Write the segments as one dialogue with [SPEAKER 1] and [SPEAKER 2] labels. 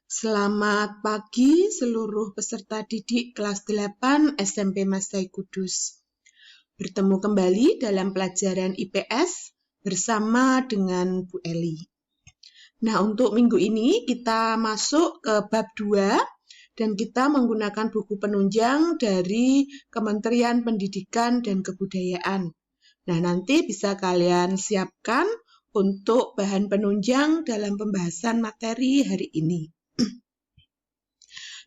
[SPEAKER 1] Selamat pagi seluruh peserta didik kelas 8 SMP Masai Kudus. Bertemu kembali dalam pelajaran IPS bersama dengan Bu Eli. Nah, untuk minggu ini kita masuk ke bab 2 dan kita menggunakan buku penunjang dari Kementerian Pendidikan dan Kebudayaan. Nah, nanti bisa kalian siapkan untuk bahan penunjang dalam pembahasan materi hari ini.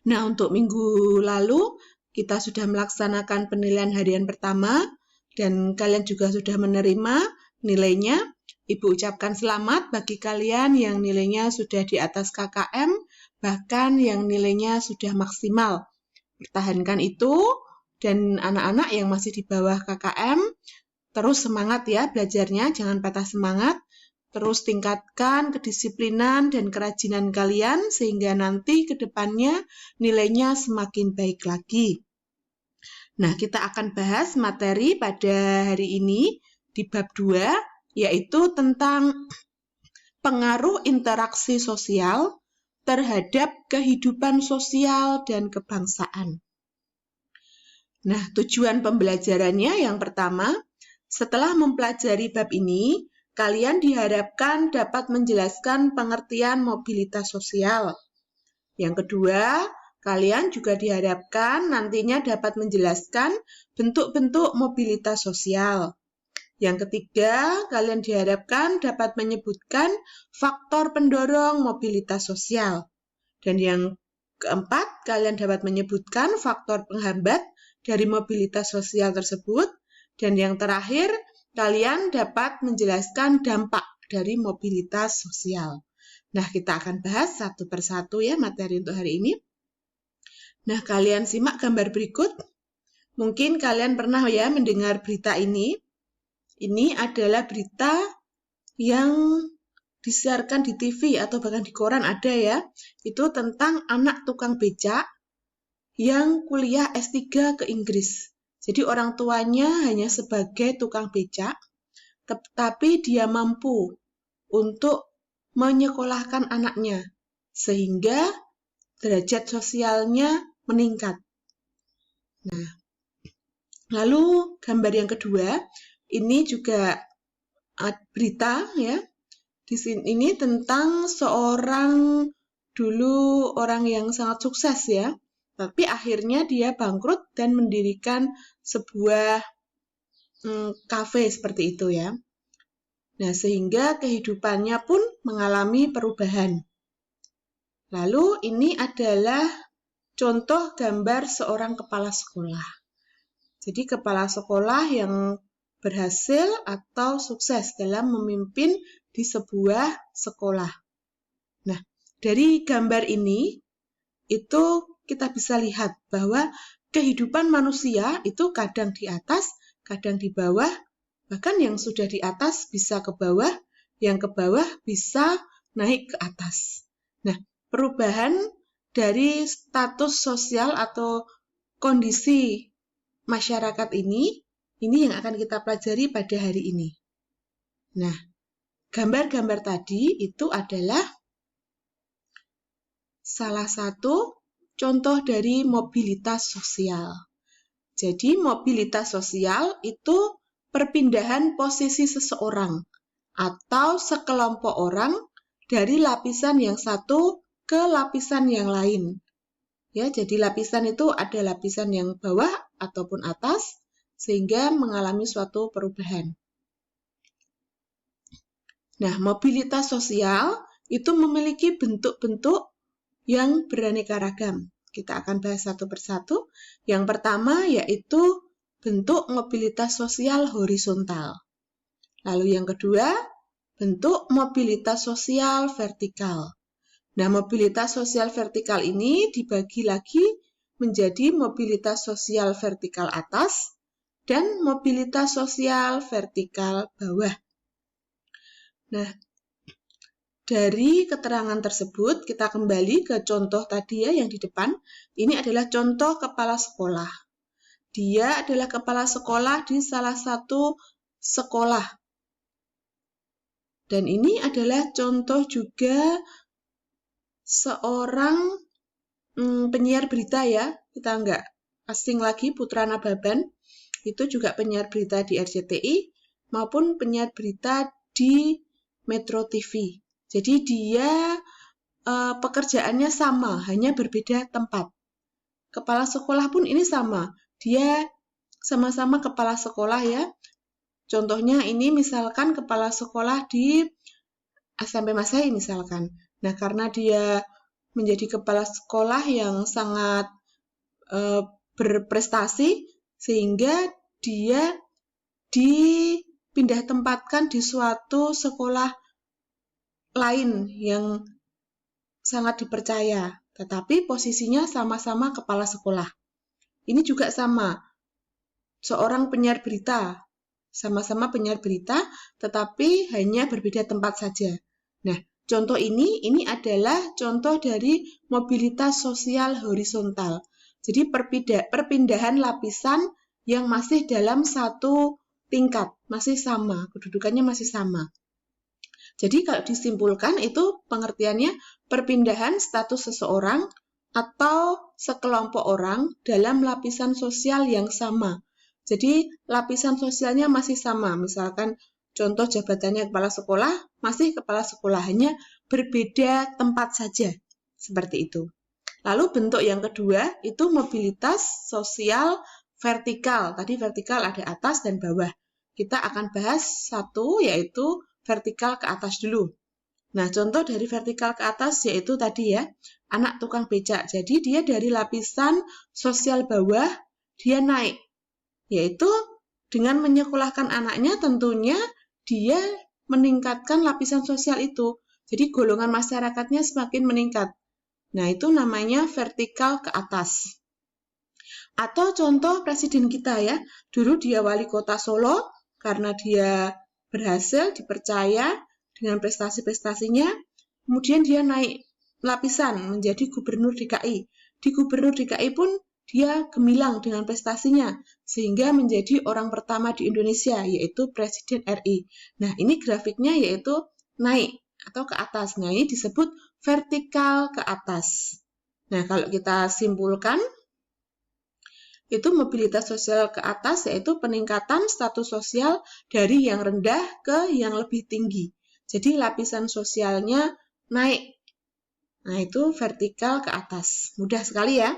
[SPEAKER 1] Nah, untuk minggu lalu kita sudah melaksanakan penilaian harian pertama dan kalian juga sudah menerima nilainya. Ibu ucapkan selamat bagi kalian yang nilainya sudah di atas KKM, bahkan yang nilainya sudah maksimal. Pertahankan itu, dan anak-anak yang masih di bawah KKM, terus semangat ya belajarnya, jangan patah semangat. Terus tingkatkan kedisiplinan dan kerajinan kalian sehingga nanti ke depannya nilainya semakin baik lagi. Nah, kita akan bahas materi pada hari ini di bab 2, yaitu tentang pengaruh interaksi sosial terhadap kehidupan sosial dan kebangsaan. Nah, tujuan pembelajarannya yang pertama, setelah mempelajari bab ini, kalian diharapkan dapat menjelaskan pengertian mobilitas sosial. Yang kedua, kalian juga diharapkan nantinya dapat menjelaskan bentuk-bentuk mobilitas sosial. Yang ketiga, kalian diharapkan dapat menyebutkan faktor pendorong mobilitas sosial. Dan yang keempat, kalian dapat menyebutkan faktor penghambat dari mobilitas sosial tersebut. Dan yang terakhir, kalian dapat menjelaskan dampak dari mobilitas sosial. Nah, kita akan bahas satu persatu ya materi untuk hari ini. Nah, kalian simak gambar berikut. Mungkin kalian pernah ya mendengar berita ini. Ini adalah berita yang disiarkan di TV atau bahkan di koran ada ya. Itu tentang anak tukang becak yang kuliah S3 ke Inggris. Jadi orang tuanya hanya sebagai tukang becak, tetapi dia mampu untuk menyekolahkan anaknya, sehingga derajat sosialnya meningkat. Nah, lalu gambar yang kedua, ini juga berita ya. Di sini ini tentang seorang dulu orang yang sangat sukses ya. Tapi akhirnya dia bangkrut dan mendirikan sebuah kafe seperti itu ya. Nah, sehingga kehidupannya pun mengalami perubahan. Lalu ini adalah contoh gambar seorang kepala sekolah. Jadi kepala sekolah yang berhasil atau sukses dalam memimpin di sebuah sekolah. Nah, dari gambar ini itu kita bisa lihat bahwa kehidupan manusia itu kadang di atas, kadang di bawah, bahkan yang sudah di atas bisa ke bawah, yang ke bawah bisa naik ke atas. Nah, perubahan dari status sosial atau kondisi masyarakat ini yang akan kita pelajari pada hari ini. Nah, gambar-gambar tadi itu adalah salah satu contoh dari mobilitas sosial. Jadi, mobilitas sosial itu perpindahan posisi seseorang atau sekelompok orang dari lapisan yang satu ke lapisan yang lain. Ya, jadi lapisan itu ada lapisan yang bawah ataupun atas sehingga mengalami suatu perubahan. Nah, mobilitas sosial itu memiliki bentuk-bentuk yang beraneka ragam. Kita akan bahas satu persatu. Yang pertama yaitu bentuk mobilitas sosial horizontal. Lalu yang kedua, bentuk mobilitas sosial vertikal. Nah, mobilitas sosial vertikal ini dibagi lagi menjadi mobilitas sosial vertikal atas dan mobilitas sosial vertikal bawah. Nah, dari keterangan tersebut, kita kembali ke contoh tadi ya yang di depan. Ini adalah contoh kepala sekolah. Dia adalah kepala sekolah di salah satu sekolah. Dan ini adalah contoh juga seorang penyiar berita ya, kita nggak asing lagi, Putra Nababan, itu juga penyiar berita di RCTI, maupun penyiar berita di Metro TV. Jadi dia pekerjaannya sama, hanya berbeda tempat. Kepala sekolah pun ini sama, dia sama-sama kepala sekolah ya. Contohnya ini misalkan kepala sekolah di SMP Masehi misalkan. Nah, karena dia menjadi kepala sekolah yang sangat berprestasi, sehingga dia dipindah tempatkan di suatu sekolah lain yang sangat dipercaya, tetapi posisinya sama-sama kepala sekolah. Ini juga sama, seorang penyiar berita, sama-sama penyiar berita, tetapi hanya berbeda tempat saja. Nah, contoh ini adalah contoh dari mobilitas sosial horizontal. Jadi perpindahan lapisan yang masih dalam satu tingkat, masih sama, kedudukannya masih sama. Jadi kalau disimpulkan itu pengertiannya perpindahan status seseorang atau sekelompok orang dalam lapisan sosial yang sama. Jadi lapisan sosialnya masih sama, misalkan contoh jabatannya kepala sekolah, masih kepala sekolah, hanya berbeda tempat saja, seperti itu. Lalu bentuk yang kedua itu mobilitas sosial vertikal. Tadi vertikal ada atas dan bawah. Kita akan bahas satu, yaitu vertikal ke atas dulu. Nah, contoh dari vertikal ke atas yaitu tadi ya, anak tukang becak. Jadi dia dari lapisan sosial bawah, dia naik. Yaitu dengan menyekolahkan anaknya tentunya dia meningkatkan lapisan sosial itu. Jadi golongan masyarakatnya semakin meningkat. Nah, itu namanya vertikal ke atas. Atau contoh presiden kita ya, dulu dia wali kota Solo, karena dia berhasil, dipercaya dengan prestasi-prestasinya, kemudian dia naik lapisan menjadi gubernur DKI. Di gubernur DKI pun dia gemilang dengan prestasinya, sehingga menjadi orang pertama di Indonesia, yaitu Presiden RI. Nah, ini grafiknya yaitu naik atau ke atas. Nah, ini disebut vertikal ke atas. Nah, kalau kita simpulkan, itu mobilitas sosial ke atas, yaitu peningkatan status sosial dari yang rendah ke yang lebih tinggi. Jadi lapisan sosialnya naik. Nah, itu vertikal ke atas. Mudah sekali ya.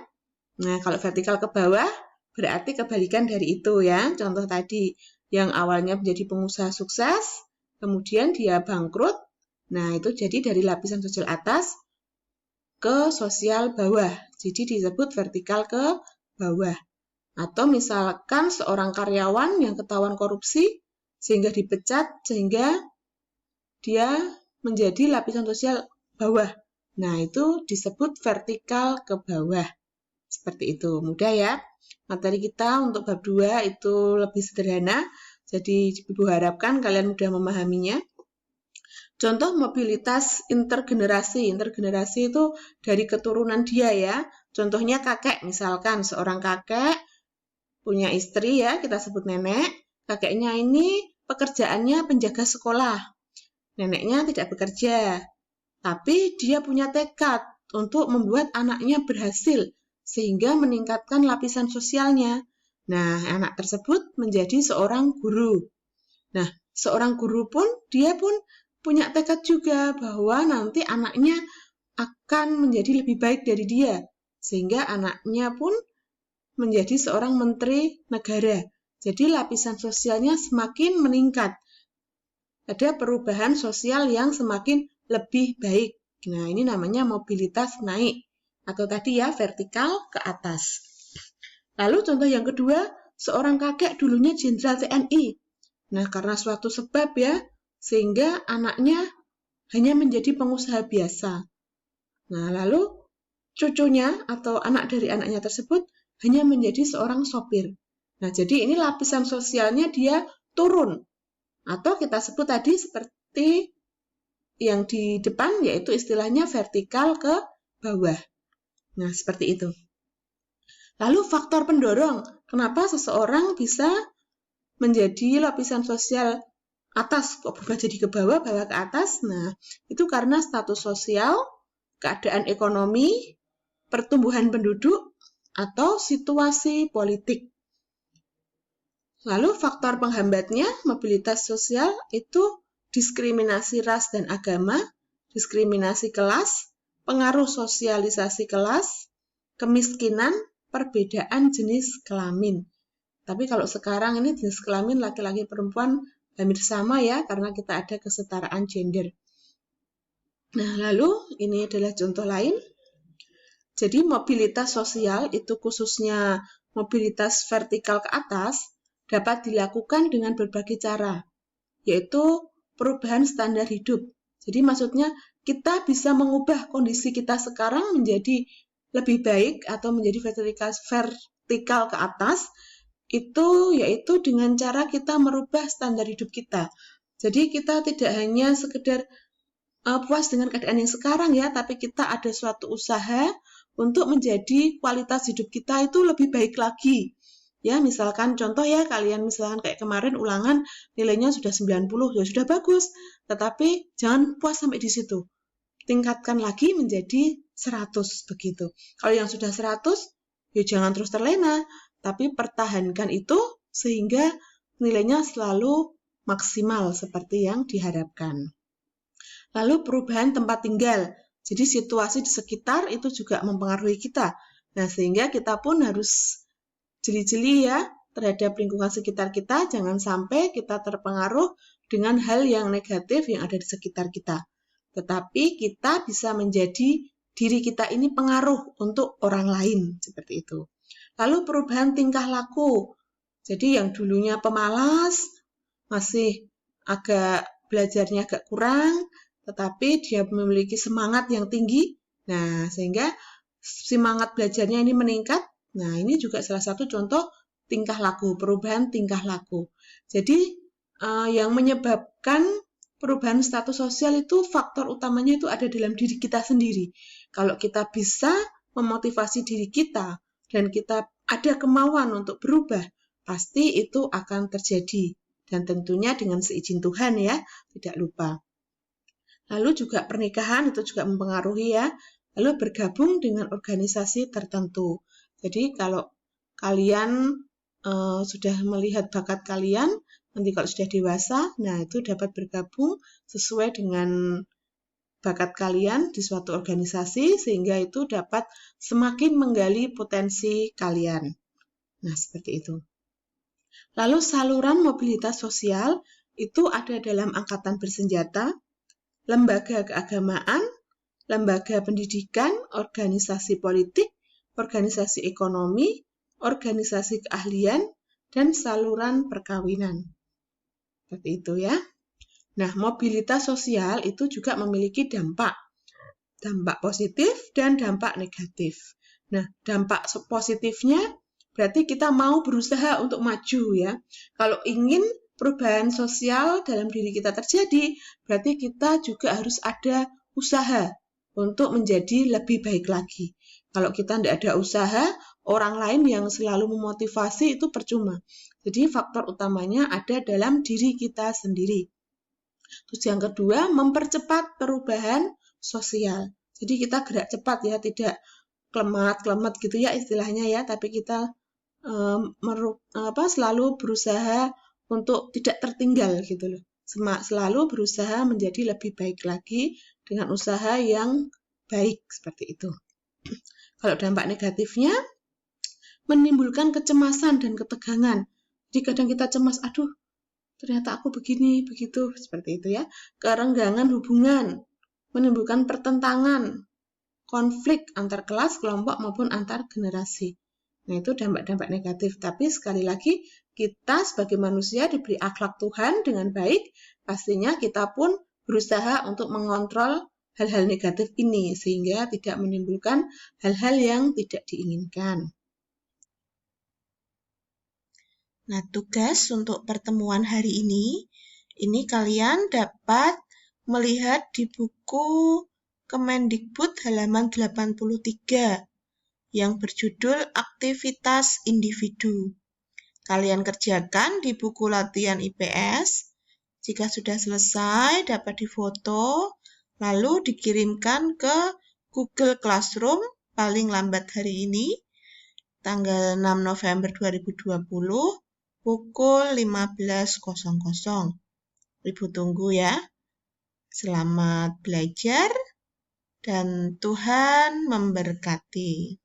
[SPEAKER 1] Nah, kalau vertikal ke bawah, berarti kebalikan dari itu ya. Contoh tadi, yang awalnya menjadi pengusaha sukses, kemudian dia bangkrut. Nah, itu jadi dari lapisan sosial atas ke sosial bawah. Jadi disebut vertikal ke bawah. Atau misalkan seorang karyawan yang ketahuan korupsi sehingga dipecat, sehingga dia menjadi lapisan sosial bawah. Nah, itu disebut vertikal ke bawah. Seperti itu. Mudah ya. Materi kita untuk bab 2 itu lebih sederhana. Jadi, Ibu harapkan kalian mudah memahaminya. Contoh mobilitas intergenerasi. Intergenerasi itu dari keturunan dia ya. Contohnya kakek, misalkan seorang kakek punya istri ya, kita sebut nenek. Kakeknya ini pekerjaannya penjaga sekolah. Neneknya tidak bekerja, tapi dia punya tekad untuk membuat anaknya berhasil, sehingga meningkatkan lapisan sosialnya. Nah, anak tersebut menjadi seorang guru. Nah, seorang guru pun, dia pun punya tekad juga bahwa nanti anaknya akan menjadi lebih baik dari dia, sehingga anaknya pun menjadi seorang menteri negara. Jadi lapisan sosialnya semakin meningkat. Ada perubahan sosial yang semakin lebih baik. Nah, ini namanya mobilitas naik. Atau tadi ya, vertikal ke atas. Lalu contoh yang kedua, seorang kakek dulunya jenderal TNI. Nah, karena suatu sebab ya, sehingga anaknya hanya menjadi pengusaha biasa. Nah, lalu cucunya atau anak dari anaknya tersebut hanya menjadi seorang sopir. Nah, jadi ini lapisan sosialnya dia turun. Atau kita sebut tadi seperti yang di depan, yaitu istilahnya vertikal ke bawah. Nah, seperti itu. Lalu faktor pendorong, kenapa seseorang bisa menjadi lapisan sosial atas, kok berubah jadi ke bawah, bawah ke atas? Nah, itu karena status sosial, keadaan ekonomi, pertumbuhan penduduk, atau situasi politik. Lalu faktor penghambatnya, mobilitas sosial itu diskriminasi ras dan agama, diskriminasi kelas, pengaruh sosialisasi kelas, kemiskinan, perbedaan jenis kelamin. Tapi kalau sekarang ini jenis kelamin laki-laki perempuan hampir sama ya, karena kita ada kesetaraan gender. Nah, lalu ini adalah contoh lain. Jadi mobilitas sosial itu khususnya mobilitas vertikal ke atas dapat dilakukan dengan berbagai cara, yaitu perubahan standar hidup. Jadi maksudnya kita bisa mengubah kondisi kita sekarang menjadi lebih baik atau menjadi vertikal ke atas, itu yaitu dengan cara kita merubah standar hidup kita. Jadi kita tidak hanya sekedar puas dengan keadaan yang sekarang ya, tapi kita ada suatu usaha untuk menjadi kualitas hidup kita itu lebih baik lagi. Ya, misalkan contoh ya, kalian misalkan kayak kemarin ulangan nilainya sudah 90, ya sudah bagus. Tetapi jangan puas sampai di situ. Tingkatkan lagi menjadi 100 begitu. Kalau yang sudah 100, ya jangan terus terlena, tapi pertahankan itu sehingga nilainya selalu maksimal seperti yang diharapkan. Lalu perubahan tempat tinggal. Jadi situasi di sekitar itu juga mempengaruhi kita. Nah, sehingga kita pun harus jeli-jeli ya terhadap lingkungan sekitar kita, jangan sampai kita terpengaruh dengan hal yang negatif yang ada di sekitar kita. Tetapi kita bisa menjadi diri kita ini pengaruh untuk orang lain, seperti itu. Lalu perubahan tingkah laku. Jadi yang dulunya pemalas, masih belajarnya agak kurang, tetapi dia memiliki semangat yang tinggi. Nah, sehingga semangat belajarnya ini meningkat. Nah, ini juga salah satu contoh tingkah laku, perubahan tingkah laku. Jadi, yang menyebabkan perubahan status sosial itu faktor utamanya itu ada dalam diri kita sendiri. Kalau kita bisa memotivasi diri kita dan kita ada kemauan untuk berubah, pasti itu akan terjadi. Dan tentunya dengan seizin Tuhan ya, tidak lupa. Lalu juga pernikahan itu juga mempengaruhi ya. Lalu bergabung dengan organisasi tertentu. Jadi kalau kalian sudah melihat bakat kalian, nanti kalau sudah dewasa, nah itu dapat bergabung sesuai dengan bakat kalian di suatu organisasi, sehingga itu dapat semakin menggali potensi kalian. Nah, seperti itu. Lalu saluran mobilitas sosial itu ada dalam angkatan bersenjata, lembaga keagamaan, lembaga pendidikan, organisasi politik, organisasi ekonomi, organisasi keahlian, dan saluran perkawinan. Seperti itu ya. Nah, mobilitas sosial itu juga memiliki dampak positif dan dampak negatif. Nah, dampak positifnya berarti kita mau berusaha untuk maju ya. Kalau ingin perubahan sosial dalam diri kita terjadi, berarti kita juga harus ada usaha untuk menjadi lebih baik lagi. Kalau kita tidak ada usaha, orang lain yang selalu memotivasi itu percuma. Jadi faktor utamanya ada dalam diri kita sendiri. Terus yang kedua, mempercepat perubahan sosial. Jadi kita gerak cepat ya, tidak klemat-klemat gitu ya istilahnya ya, tapi kita selalu berusaha untuk tidak tertinggal gitu loh. Selalu berusaha menjadi lebih baik lagi dengan usaha yang baik seperti itu. Kalau dampak negatifnya, menimbulkan kecemasan dan ketegangan. Jadi kadang kita cemas, aduh ternyata aku begini, begitu, seperti itu ya. Kerenggangan hubungan, menimbulkan pertentangan, konflik antar kelas, kelompok maupun antar generasi. Nah, itu dampak-dampak negatif. Tapi sekali lagi, kita sebagai manusia diberi akhlak Tuhan dengan baik, pastinya kita pun berusaha untuk mengontrol hal-hal negatif ini, sehingga tidak menimbulkan hal-hal yang tidak diinginkan. Nah, tugas untuk pertemuan hari ini kalian dapat melihat di buku Kemendikbud halaman 83 yang berjudul Aktivitas Individu. Kalian kerjakan di buku latihan IPS. Jika sudah selesai, dapat difoto, lalu dikirimkan ke Google Classroom paling lambat hari ini, tanggal 6 November 2020, pukul 15.00. Ibu tunggu ya. Selamat belajar dan Tuhan memberkati.